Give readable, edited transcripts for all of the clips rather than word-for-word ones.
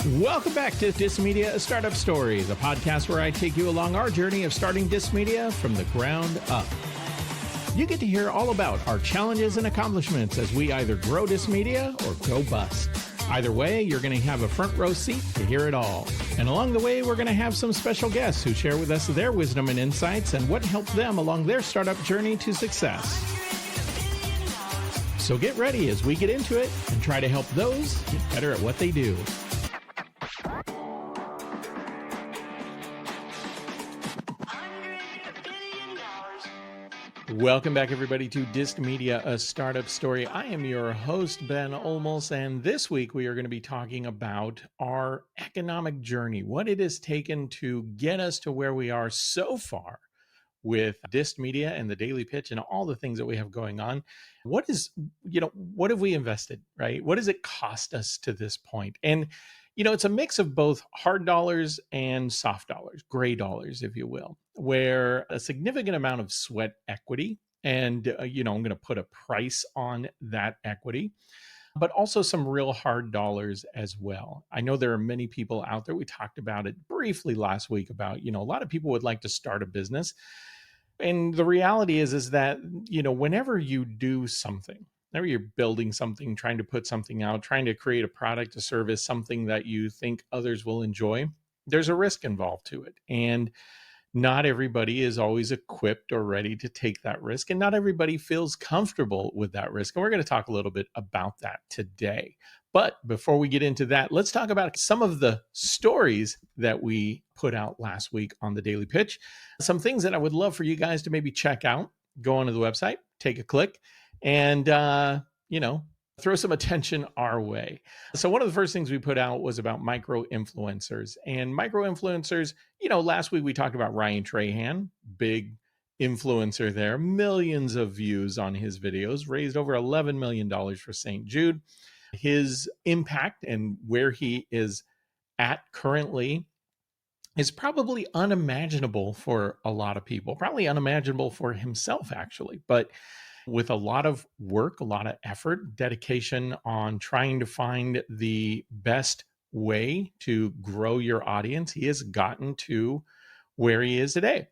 Welcome back to DissedMedia, a startup story, the podcast where I take you along our journey of starting DissedMedia from the ground up. You get to hear all about our challenges and accomplishments as we either grow DissedMedia or go bust. Either way, you're going to have a front row seat to hear it all. And along the way, we're going to have some special guests who share with us their wisdom and insights and what helped them along their startup journey to success. So get ready as we get into it and try to help those get better at what they do. Welcome back, everybody, to DissedMedia, a startup story. I am your host, Ben Olmos, and this week we are going to be talking about our economic journey, what it has taken to get us to where we are so far with DissedMedia and the Daily Pitch and all the things that we have going on. What have we invested, right? What does it cost us to this point? And it's a mix of both hard dollars and soft dollars, gray dollars, if you will, where a significant amount of sweat equity, and, I'm going to put a price on that equity, but also some real hard dollars as well. I know there are many people out there. We talked about it briefly last week about, a lot of people would like to start a business. And the reality is that, whenever you do something, whenever you're building something, trying to put something out, trying to create a product, a service, something that you think others will enjoy, there's a risk involved to it. And not everybody is always equipped or ready to take that risk. And not everybody feels comfortable with that risk. And we're going to talk a little bit about that today. But before we get into that, let's talk about some of the stories that we put out last week on the Daily Pitch. Some things that I would love for you guys to maybe check out. Go onto the website, take a click, and, throw some attention our way. So one of the first things we put out was about micro-influencers. And micro-influencers, last week we talked about Ryan Trahan, big influencer there, millions of views on his videos, raised over $11 million for St. Jude. His impact and where he is at currently is probably unimaginable for a lot of people, probably unimaginable for himself, actually. But with a lot of work, a lot of effort, dedication on trying to find the best way to grow your audience, he has gotten to where he is today.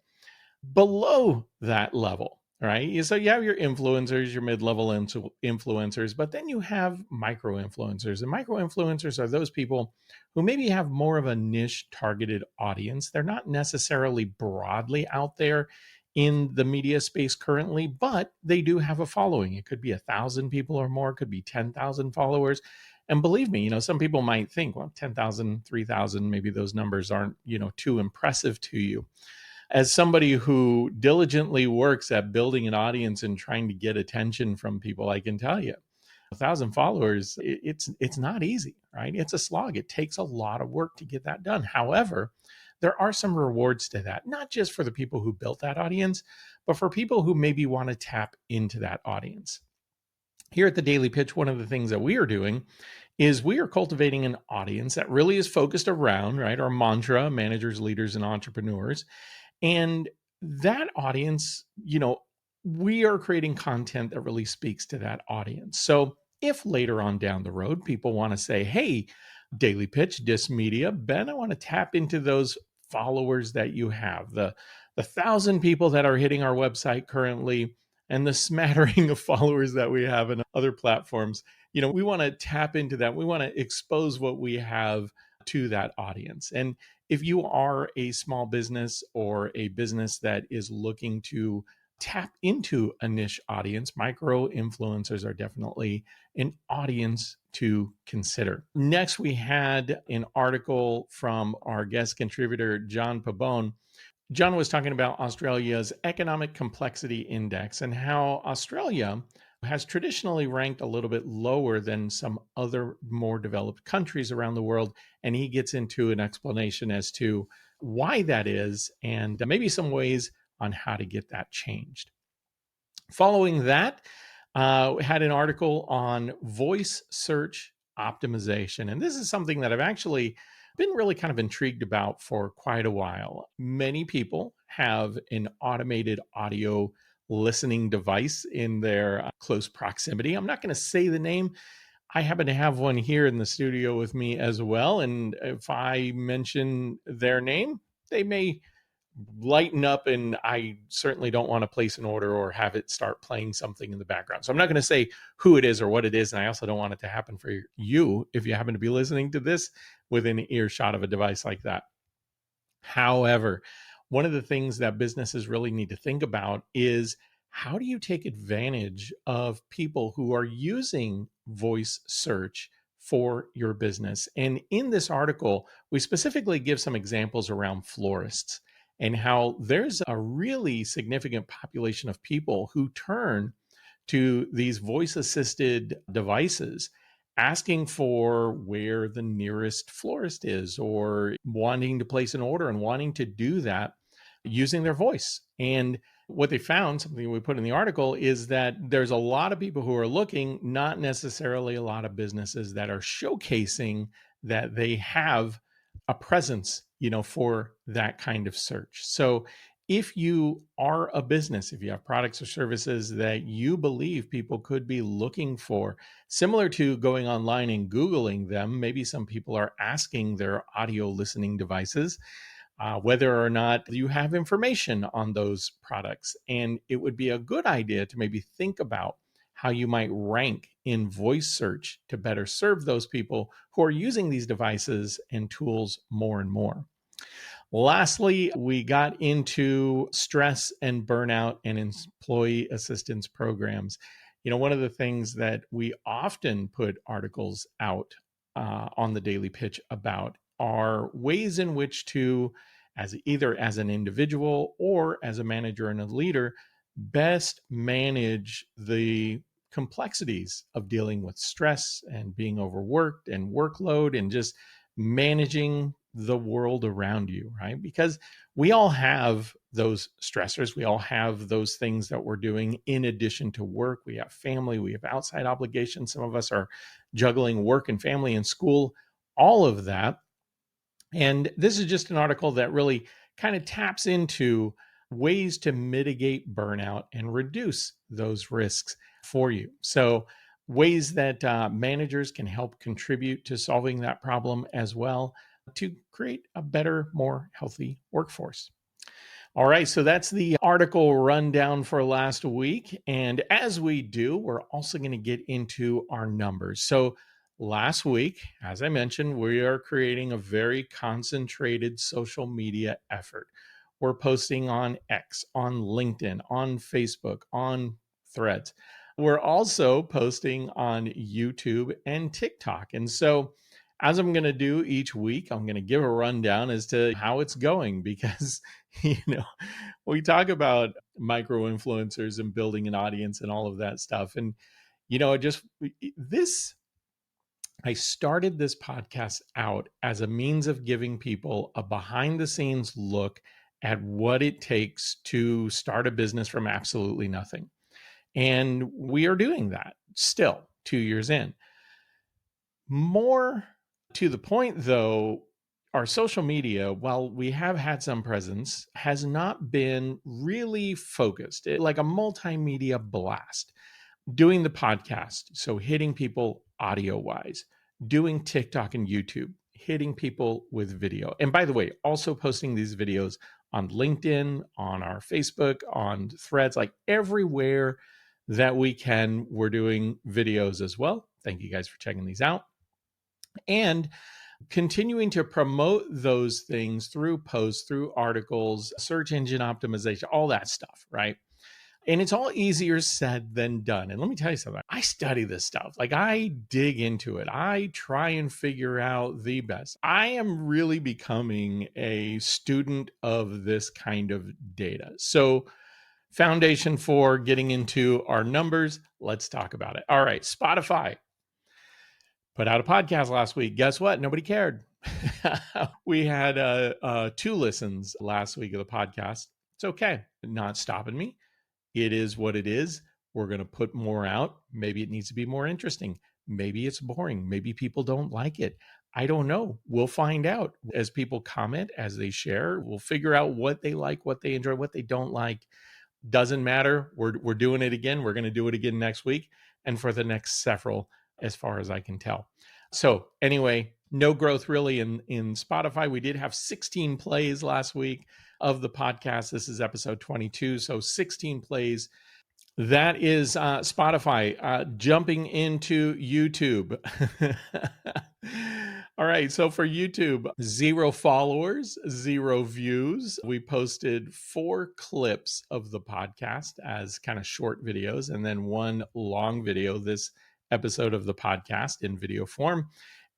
Below that level, right? So you have your influencers, your mid-level influencers, but then you have micro-influencers. And micro-influencers are those people who maybe have more of a niche targeted audience. They're not necessarily broadly out there in the media space currently, but they do have a following. It could be 1,000 people or more, it could be 10,000 followers. And believe me, some people might think, well, 10,000, 3,000, maybe those numbers aren't, too impressive to you. As somebody who diligently works at building an audience and trying to get attention from people, I can tell you, 1,000 followers, it's not easy, right? It's a slog. It takes a lot of work to get that done. However, there are some rewards to that, not just for the people who built that audience, but for people who maybe want to tap into that audience. Here at the Daily Pitch, one of the things that we are doing is we are cultivating an audience that really is focused around, right, our mantra, managers, leaders, and entrepreneurs. And that audience, we are creating content that really speaks to that audience. So if later on down the road, people want to say, hey, Daily Pitch, DissedMedia, Ben, I want to tap into those followers that you have, the 1,000 people that are hitting our website currently, and the smattering of followers that we have in other platforms. We want to tap into that. We want to expose what we have to that audience. And if you are a small business or a business that is looking to tap into a niche audience, micro influencers are definitely an audience to consider. Next, we had an article from our guest contributor, John Pabon. John was talking about Australia's Economic Complexity Index and how Australia has traditionally ranked a little bit lower than some other more developed countries around the world. And he gets into an explanation as to why that is and maybe some ways on how to get that changed. Following that, we had an article on voice search optimization. And this is something that I've actually been really kind of intrigued about for quite a while. Many people have an automated audio listening device in their close proximity. I'm not going to say the name. I happen to have one here in the studio with me as well. And if I mention their name, they may lighten up, and I certainly don't want to place an order or have it start playing something in the background. So I'm not going to say who it is or what it is. And I also don't want it to happen for you if you happen to be listening to this within earshot of a device like that. However, one of the things that businesses really need to think about is, how do you take advantage of people who are using voice search for your business? And in this article, we specifically give some examples around florists and how there's a really significant population of people who turn to these voice assisted devices asking for where the nearest florist is, or wanting to place an order and wanting to do that using their voice. And what they found, something we put in the article, is that there's a lot of people who are looking, not necessarily a lot of businesses that are showcasing that they have a presence, for that kind of search. So if you are a business, if you have products or services that you believe people could be looking for, similar to going online and Googling them, maybe some people are asking their audio listening devices whether or not you have information on those products. And it would be a good idea to maybe think about how you might rank in voice search to better serve those people who are using these devices and tools more and more. Lastly, we got into stress and burnout and employee assistance programs. One of the things that we often put articles out on the Daily Pitch about are ways in which to, as either as an individual or as a manager and a leader, best manage the complexities of dealing with stress and being overworked and workload and just managing the world around you, right? Because we all have those stressors. We all have those things that we're doing in addition to work. We have family, we have outside obligations. Some of us are juggling work and family and school, all of that. And this is just an article that really kind of taps into ways to mitigate burnout and reduce those risks for you. So ways that managers can help contribute to solving that problem as well, to create a better, more healthy workforce. All right, so that's the article rundown for last week. And as we do, we're also going to get into our numbers. So last week, as I mentioned, we are creating a very concentrated social media effort. We're posting on X, on LinkedIn, on Facebook, on Threads. We're also posting on YouTube and TikTok. And so, as I'm going to do each week, I'm going to give a rundown as to how it's going, because, we talk about micro influencers and building an audience and all of that stuff. And, I started this podcast out as a means of giving people a behind the scenes look at what it takes to start a business from absolutely nothing. And we are doing that still 2 years in. More to the point, though, our social media, while we have had some presence, has not been really focused, like a multimedia blast. Doing the podcast, so hitting people audio wise, doing TikTok and YouTube, hitting people with video. And by the way, also posting these videos on LinkedIn, on our Facebook, on Threads, like everywhere that we can, we're doing videos as well. Thank you guys for checking these out. And continuing to promote those things through posts, through articles, search engine optimization, all that stuff, right? And it's all easier said than done. And let me tell you something. I study this stuff. Like, I dig into it. I try and figure out the best. I am really becoming a student of this kind of data. So, foundation for getting into our numbers, let's talk about it. All right, Spotify put out a podcast last week. Guess what? Nobody cared. We had 2 listens last week of the podcast. It's okay. Not stopping me. It is what it is. We're going to put more out. Maybe it needs to be more interesting. Maybe it's boring. Maybe people don't like it. I don't know. We'll find out as people comment, as they share. We'll figure out what they like, what they enjoy, what they don't like. Doesn't matter. We're doing it again. We're going to do it again next week and for the next several as far as I can tell. So anyway, no growth really in Spotify. We did have 16 plays last week of the podcast. This is episode 22. So 16 plays. That is Spotify. Jumping into YouTube. All right. So for YouTube, 0 followers, 0 views. We posted 4 clips of the podcast as kind of short videos, and then 1 long video, this episode of the podcast in video form.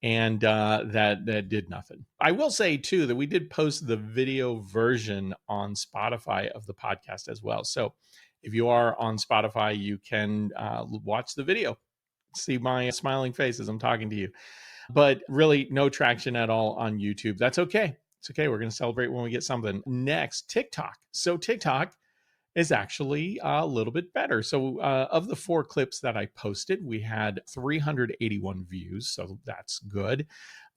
And that did nothing. I will say, too, that we did post the video version on Spotify of the podcast as well. So if you are on Spotify, you can watch the video, see my smiling face as I'm talking to you. But really no traction at all on YouTube. That's okay. It's okay. We're going to celebrate when we get something. Next, TikTok. So TikTok is actually a little bit better. So of the 4 clips that I posted, we had 381 views. So that's good.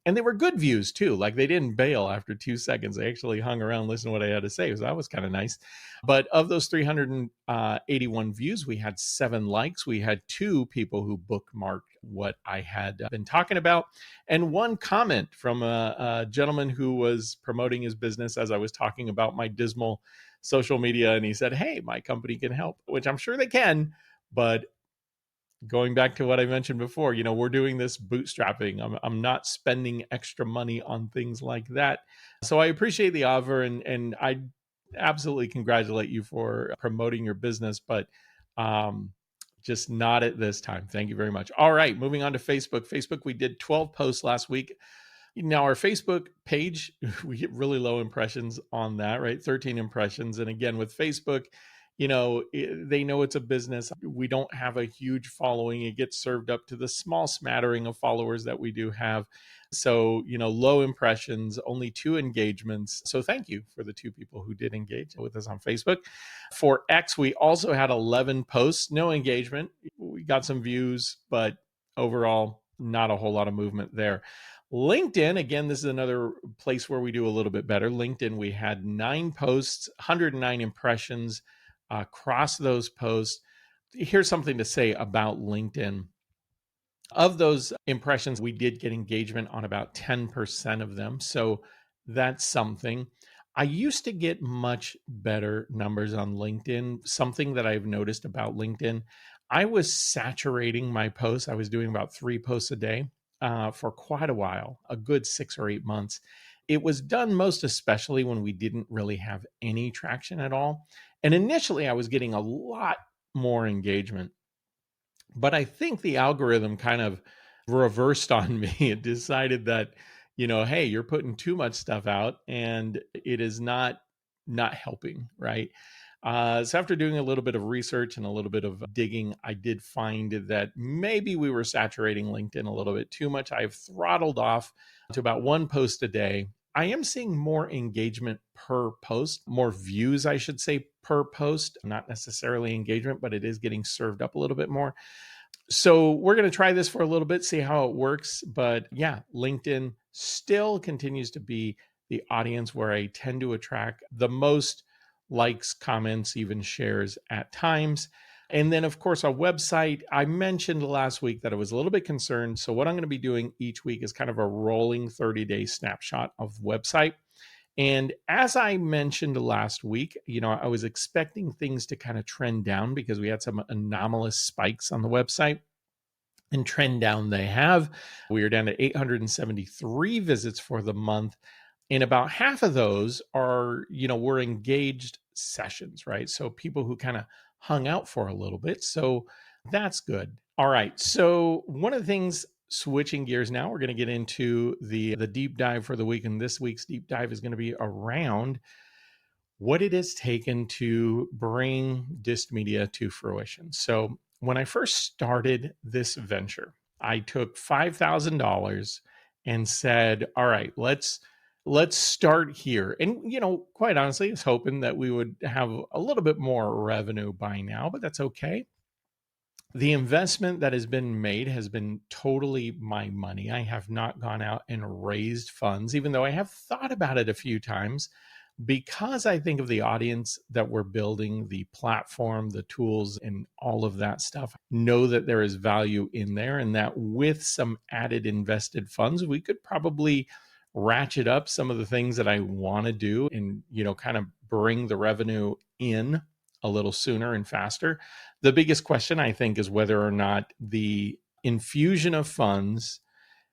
And they were good views too. Like they didn't bail after 2 seconds. They actually hung around and listened to what I had to say. So that was kind of nice. But of those 381 views, we had 7 likes. We had 2 people who bookmarked what I had been talking about, and 1 comment from a gentleman who was promoting his business as I was talking about my dismal social media. And he said, "Hey, my company can help," which I'm sure they can. But going back to what I mentioned before, we're doing this bootstrapping. I'm not spending extra money on things like that. So I appreciate the offer, and I absolutely congratulate you for promoting your business, but just not at this time. Thank you very much. All right, moving on to Facebook. Facebook, we did 12 posts last week. Now, our Facebook page, we get really low impressions on that, right? 13 impressions. And again, with Facebook, they know it's a business. We don't have a huge following. It gets served up to the small smattering of followers that we do have. So, low impressions, only 2 engagements. So thank you for the 2 people who did engage with us on Facebook. For X, we also had 11 posts, no engagement. We got some views, but overall, not a whole lot of movement there. LinkedIn, again, this is another place where we do a little bit better. LinkedIn, we had 9 posts, 109 impressions across those posts. Here's something to say about LinkedIn. Of those impressions, we did get engagement on about 10% of them. So that's something. I used to get much better numbers on LinkedIn. Something that I've noticed about LinkedIn, I was saturating my posts. I was doing about 3 posts a day for quite a while, a good 6 or 8 months. It was done most especially when we didn't really have any traction at all. And initially, I was getting a lot more engagement. But I think the algorithm kind of reversed on me. It decided that, hey, you're putting too much stuff out and it is not helping, right? So after doing a little bit of research and a little bit of digging, I did find that maybe we were saturating LinkedIn a little bit too much. I've throttled off to about 1 post a day. I am seeing more engagement per post, more views, I should say, per post, not necessarily engagement, but it is getting served up a little bit more. So we're going to try this for a little bit, see how it works. But yeah, LinkedIn still continues to be the audience where I tend to attract the most likes, comments, even shares at times. And then, of course, our website, I mentioned last week that I was a little bit concerned. So what I'm going to be doing each week is kind of a rolling 30-day snapshot of the website. And as I mentioned last week, I was expecting things to kind of trend down because we had some anomalous spikes on the website. And trend down they have. We are down to 873 visits for the month. And about half of those are, were engaged sessions, right? So people who kind of hung out for a little bit. So that's good. All right. So one of the things, switching gears now, we're going to get into the deep dive for the week. And this week's deep dive is going to be around what it has taken to bring DissedMedia to fruition. So when I first started this venture, I took $5,000 and said, all right, let's start here. And, quite honestly, I was hoping that we would have a little bit more revenue by now, but that's okay. The investment that has been made has been totally my money. I have not gone out and raised funds, even though I have thought about it a few times. because I think of the audience that we're building, the platform, the tools, and all of that stuff, know that there is value in there, and that with some added invested funds, we could probably ratchet up some of the things that I want to do and, kind of bring the revenue in a little sooner and faster. The biggest question, I think, is whether or not the infusion of funds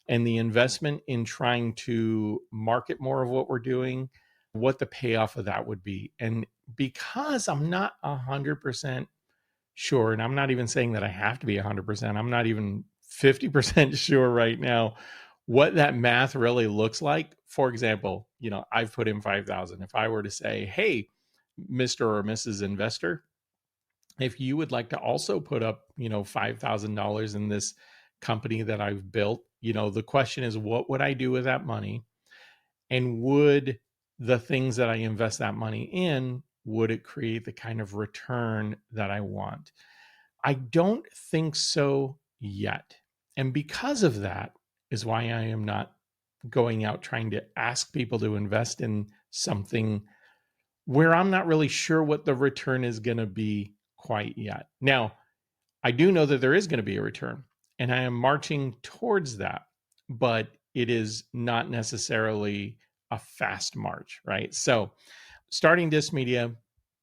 and the investment in trying to market more of what we're doing, what the payoff of that would be. And because I'm not 100% sure, and I'm not even saying that I have to be 100%, I'm not even 50% sure right now what that math really looks like. For example, I've put in 5,000. If I were to say, hey, Mr. or Mrs. Investor, if you would like to also put up, $5,000 in this company that I've built, the question is, what would I do with that money? And would the things that I invest that money in, would it create the kind of return that I want? I don't think so yet. And because of that is why I am not going out trying to ask people to invest in something where I'm not really sure what the return is going to be quite yet. Now, I do know that there is going to be a return, and I am marching towards that, but it is not necessarily a fast march, right? So starting DissedMedia,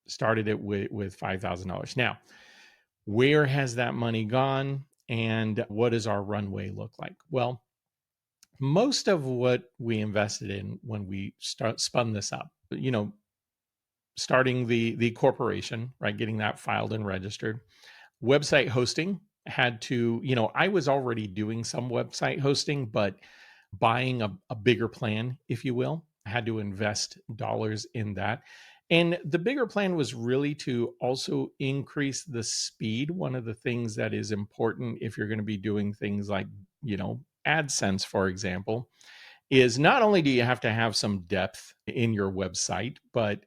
started it with $5,000. Now, where has that money gone, and what does our runway look like? Well, most of what we invested in when we spun this up, starting the corporation, right, getting that filed and registered, website hosting had to, I was already doing some website hosting, but buying a bigger plan, if you will, I had to invest dollars in that. And the bigger plan was really to also increase the speed. One of the things that is important if you're going to be doing things like, AdSense, for example, is not only do you have to have some depth in your website, but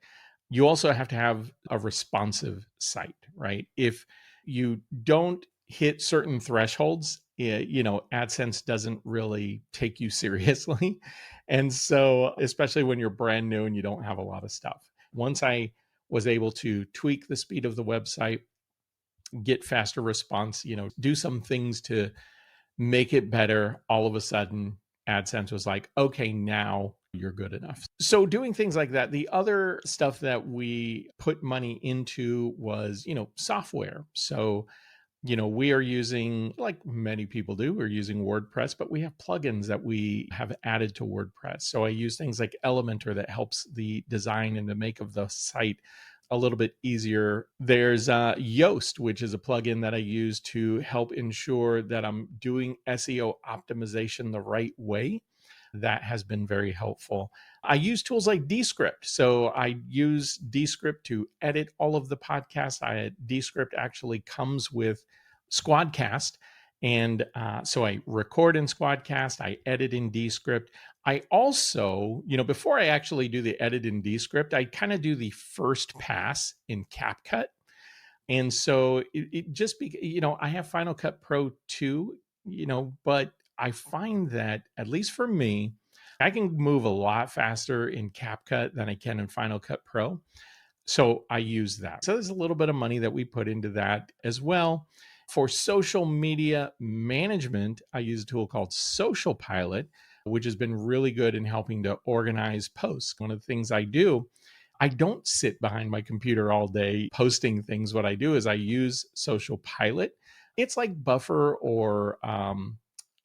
you also have to have a responsive site, right? If you don't hit certain thresholds, AdSense doesn't really take you seriously. And so, especially when you're brand new and you don't have a lot of stuff. Once I was able to tweak the speed of the website, get faster response, do some things to make it better, all of a sudden, AdSense was like, okay, now you're good enough. So doing things like that. The other stuff that we put money into was, software. So, we are using, like many people do, we're using WordPress, but we have plugins that we have added to WordPress. So I use things like Elementor that helps the design and the make of the site a little bit easier. There's Yoast, which is a plugin that I use to help ensure that I'm doing SEO optimization the right way. That has been very helpful. I use tools like Descript. So I use Descript to edit all of the podcasts. Descript actually comes with SquadCast. And so I record in SquadCast, I edit in Descript. I also, before I actually do the edit in Descript, I kind of do the first pass in CapCut. And so it just I have Final Cut Pro 2, but I find that, at least for me, I can move a lot faster in CapCut than I can in Final Cut Pro. So I use that. So there's a little bit of money that we put into that as well. For social media management, I use a tool called SocialPilot, which has been really good in helping to organize posts. One of the things I do, I don't sit behind my computer all day posting things. What I do is I use SocialPilot. It's like Buffer or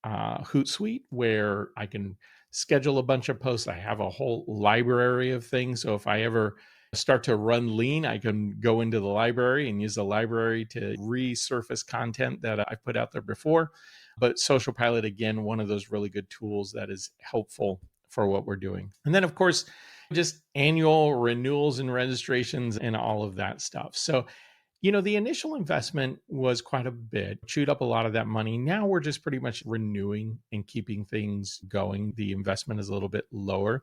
Hootsuite, where I can schedule a bunch of posts. I have a whole library of things. So if I ever start to run lean, I can go into the library and use the library to resurface content that I've put out there before. But SocialPilot, again, one of those really good tools that is helpful for what we're doing. And then, of course, just annual renewals and registrations and all of that stuff. So, the initial investment was quite a bit, chewed up a lot of that money. Now we're just pretty much renewing and keeping things going. The investment is a little bit lower.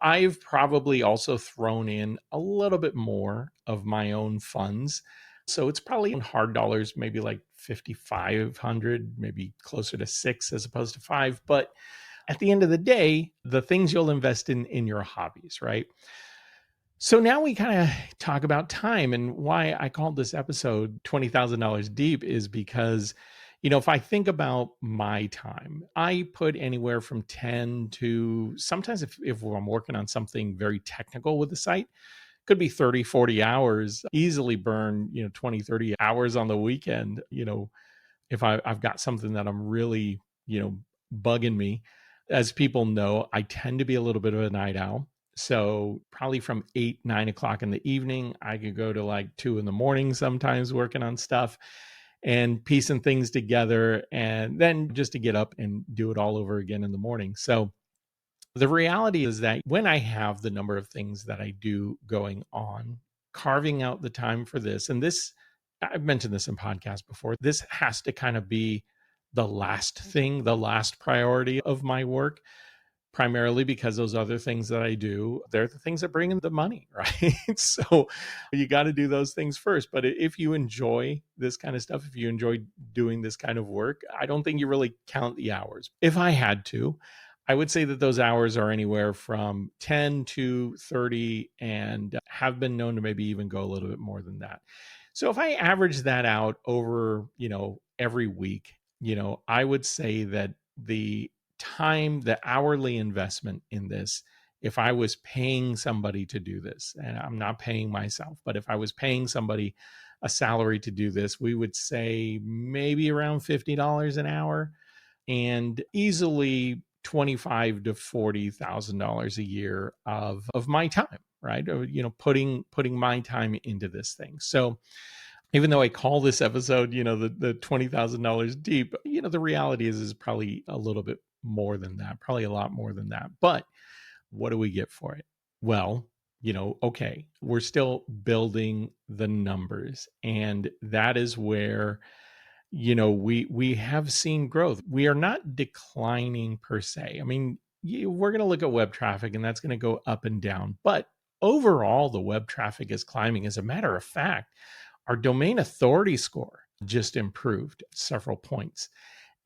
I've probably also thrown in a little bit more of my own funds. So it's probably in hard dollars, maybe like 5,500, maybe closer to 6 as opposed to 5. But at the end of the day, the things you'll invest in your hobbies, right? So now we kind of talk about time, and why I called this episode $20,000 Deep is because, if I think about my time, I put anywhere from 10 to sometimes if I'm working on something very technical with the site, could be 30, 40 hours, easily burn, 20, 30 hours on the weekend, if I've got something that I'm really, bugging me. As people know, I tend to be a little bit of a night owl. So probably from 8, 9 o'clock in the evening, I could go to like 2 in the morning sometimes working on stuff and piecing things together. And then just to get up and do it all over again in the morning. So the reality is that when I have the number of things that I do going on, carving out the time for this, and this, I've mentioned this in podcasts before, this has to kind of be the last thing, the last priority of my work, primarily because those other things that I do, they're the things that bring in the money, right? So you got to do those things first. But if you enjoy this kind of stuff, if you enjoy doing this kind of work, I don't think you really count the hours. If I had to, I would say that those hours are anywhere from 10 to 30 and have been known to maybe even go a little bit more than that. So if I average that out over, every week, I would say that the time, the hourly investment in this, if I was paying somebody to do this, and I'm not paying myself, but if I was paying somebody a salary to do this, we would say maybe around $50 an hour, and easily 25 to $40,000 a year of my time, right? Or, putting my time into this thing. So even though I call this episode, the $20,000 deep, the reality is probably a little bit more than that, probably a lot more than that. But what do we get for it? Well, okay, we're still building the numbers, and that is where we have seen growth. We are not declining per se. I mean, we're going to look at web traffic, and that's going to go up and down, but overall the web traffic is climbing. As a matter of fact, our domain authority score just improved several points.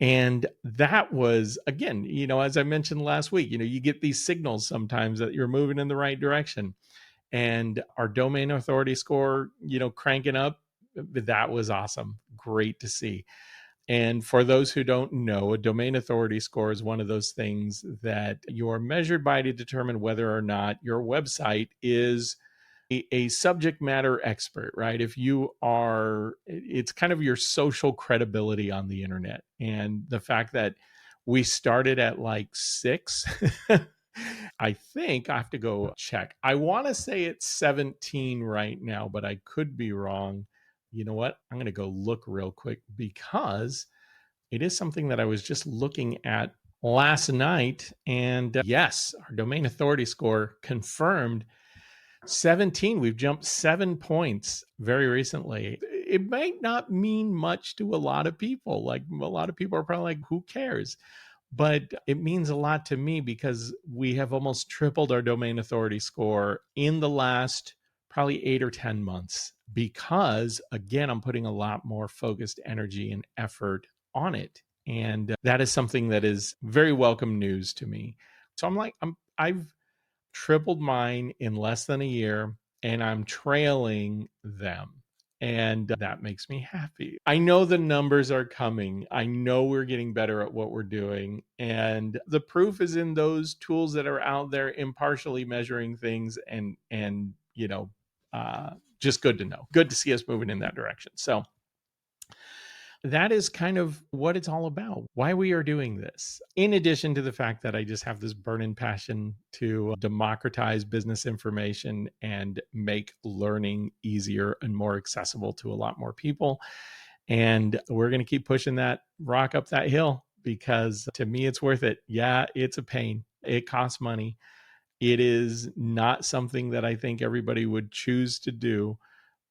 And that was, again, as I mentioned last week, you get these signals sometimes that you're moving in the right direction. And our domain authority score, cranking up, that was awesome. Great to see. And for those who don't know, a domain authority score is one of those things that you are measured by to determine whether or not your website is a subject matter expert, right? If you are, it's kind of your social credibility on the internet. And the fact that we started at like 6, I think I have to go check. I want to say it's 17 right now, but I could be wrong. You know what? I'm going to go look real quick because it is something that I was just looking at last night. And yes, our domain authority score confirmed 17. We've jumped 7 points very recently. It might not mean much to a lot of people. Like, a lot of people are probably like, who cares? But it means a lot to me because we have almost tripled our domain authority score in the last probably 8 or 10 months because, again, I'm putting a lot more focused energy and effort on it. And that is something that is very welcome news to me. So I've tripled mine in less than a year, and I'm trailing them. And that makes me happy. I know the numbers are coming. I know we're getting better at what we're doing. And the proof is in those tools that are out there impartially measuring things, and just good to know. Good to see us moving in that direction. So that is kind of what it's all about, why we are doing this. In addition to the fact that I just have this burning passion to democratize business information and make learning easier and more accessible to a lot more people. And we're going to keep pushing that rock up that hill because to me, it's worth it. Yeah, it's a pain. It costs money. It is not something that I think everybody would choose to do,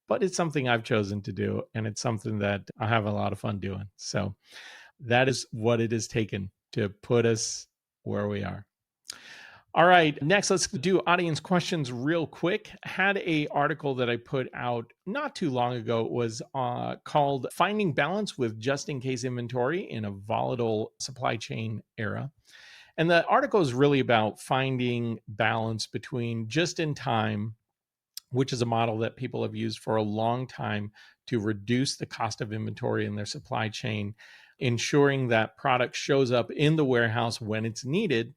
but it's something I've chosen to do, and it's something that I have a lot of fun doing. So that is what it has taken to put us where we are. All right, next let's do audience questions real quick. Had a article that I put out not too long ago. It was called Finding Balance with Just-in-Case Inventory in a Volatile Supply Chain Era. And the article is really about finding balance between just-in-time which is a model that people have used for a long time to reduce the cost of inventory in their supply chain, ensuring that product shows up in the warehouse when it's needed,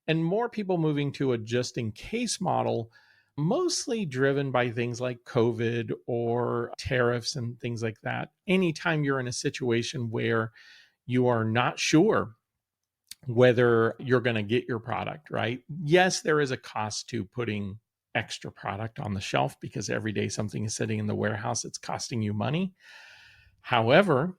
and more people moving to a just-in-case model, mostly driven by things like COVID or tariffs and things like that. Anytime you're in a situation where you are not sure whether you're going to get your product, right? Yes, there is a cost to putting extra product on the shelf because every day something is sitting in the warehouse, it's costing you money. However,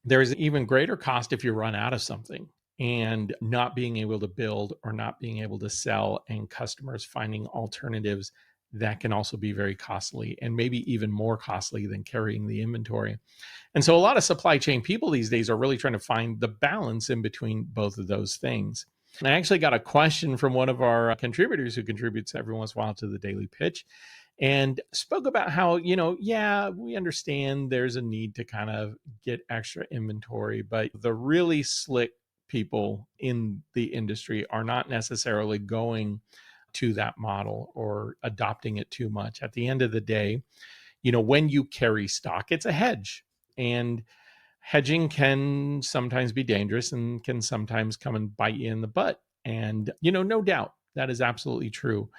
there is an even greater cost if you run out of something and not being able to build or not being able to sell, and customers finding alternatives that can also be very costly and maybe even more costly than carrying the inventory. And so a lot of supply chain people these days are really trying to find the balance in between both of those things. And I actually got a question from one of our contributors who contributes every once in a while to the Daily Pitch, and spoke about how, yeah, we understand there's a need to kind of get extra inventory, but the really slick people in the industry are not necessarily going to that model or adopting it too much. At the end of the day, when you carry stock, it's a hedge, and hedging can sometimes be dangerous and can sometimes come and bite you in the butt. And, no doubt that is absolutely true.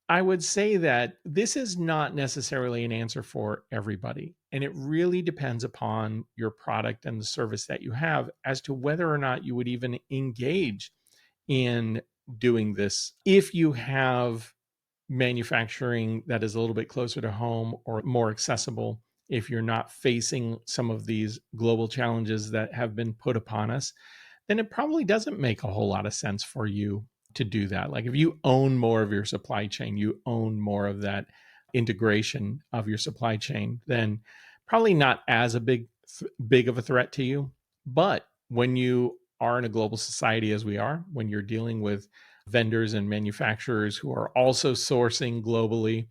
I would say that this is not necessarily an answer for everybody. And it really depends upon your product and the service that you have as to whether or not you would even engage in doing this. If you have manufacturing that is a little bit closer to home or more accessible, if you're not facing some of these global challenges that have been put upon us, then it probably doesn't make a whole lot of sense for you to do that. Like if you own more of your supply chain, you own more of that integration of your supply chain, then probably not as a big of a threat to you. But when you are in a global society as we are, when you're dealing with vendors and manufacturers who are also sourcing globally,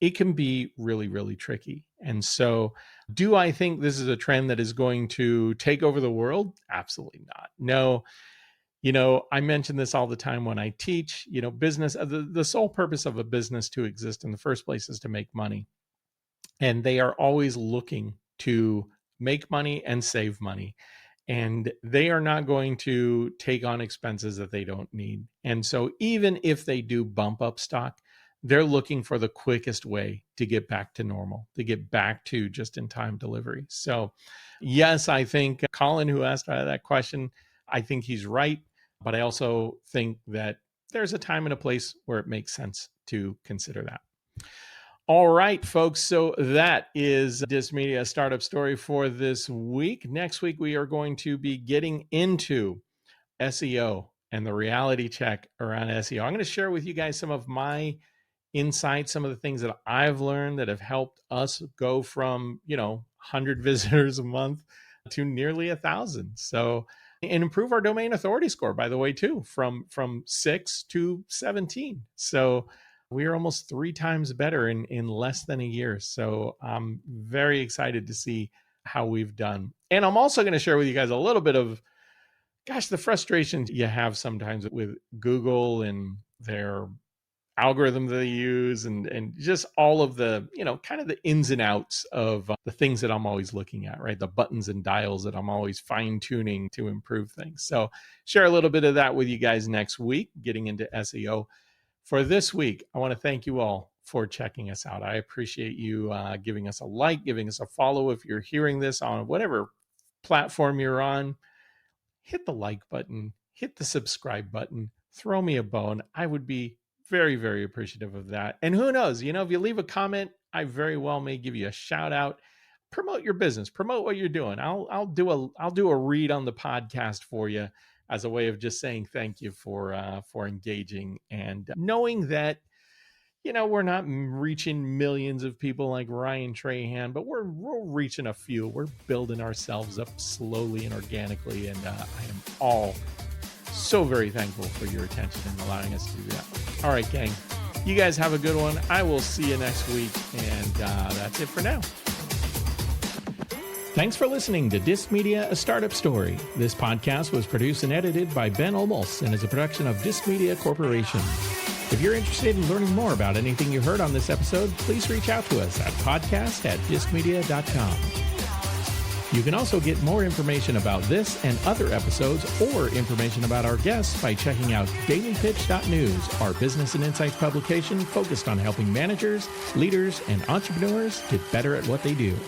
it can be really, really tricky. And so do I think this is a trend that is going to take over the world? Absolutely not. No. I mention this all the time when I teach, business, the sole purpose of a business to exist in the first place is to make money. And they are always looking to make money and save money. And they are not going to take on expenses that they don't need. And so even if they do bump up stock, they're looking for the quickest way to get back to normal, to get back to just-in-time delivery. So yes, I think Colin, who asked that question, I think he's right. But I also think that there's a time and a place where it makes sense to consider that. All right, folks. So that is DissedMedia Startup Story for this week. Next week, we are going to be getting into SEO and the reality check around SEO. I'm going to share with you guys some of my insights, some of the things that I've learned that have helped us go from, 100 visitors a month to nearly 1,000. And improve our domain authority score, by the way, too, from 6 to 17. So we are almost 3 times better in less than a year. So I'm very excited to see how we've done. And I'm also going to share with you guys a little bit of, the frustrations you have sometimes with Google and their algorithm that they use and just all of the, kind of the ins and outs of the things that I'm always looking at, right? The buttons and dials that I'm always fine tuning to improve things. So share a little bit of that with you guys next week, getting into SEO. For this week, I want to thank you all for checking us out. I appreciate you giving us a like, giving us a follow. If you're hearing this on whatever platform you're on, hit the like button, hit the subscribe button, throw me a bone. I would be very, very appreciative of that. And who knows, if you leave a comment, I very well may give you a shout out. Promote your business, promote what you're doing. I'll do a read on the podcast for you as a way of just saying thank you for engaging and knowing that, we're not reaching millions of people like Ryan Trahan, but we're reaching a few. We're building ourselves up slowly and organically. And I am all so very thankful for your attention and allowing us to do that. All right, gang, you guys have a good one. I will see you next week. And that's it for now. Thanks for listening to DissedMedia, A Startup Story. This podcast was produced and edited by Ben Olmos and is a production of DissedMedia Corporation. If you're interested in learning more about anything you heard on this episode, please reach out to us at podcast@DissedMedia.com. You can also get more information about this and other episodes or information about our guests by checking out dailypitch.news, our business and insights publication focused on helping managers, leaders, and entrepreneurs get better at what they do.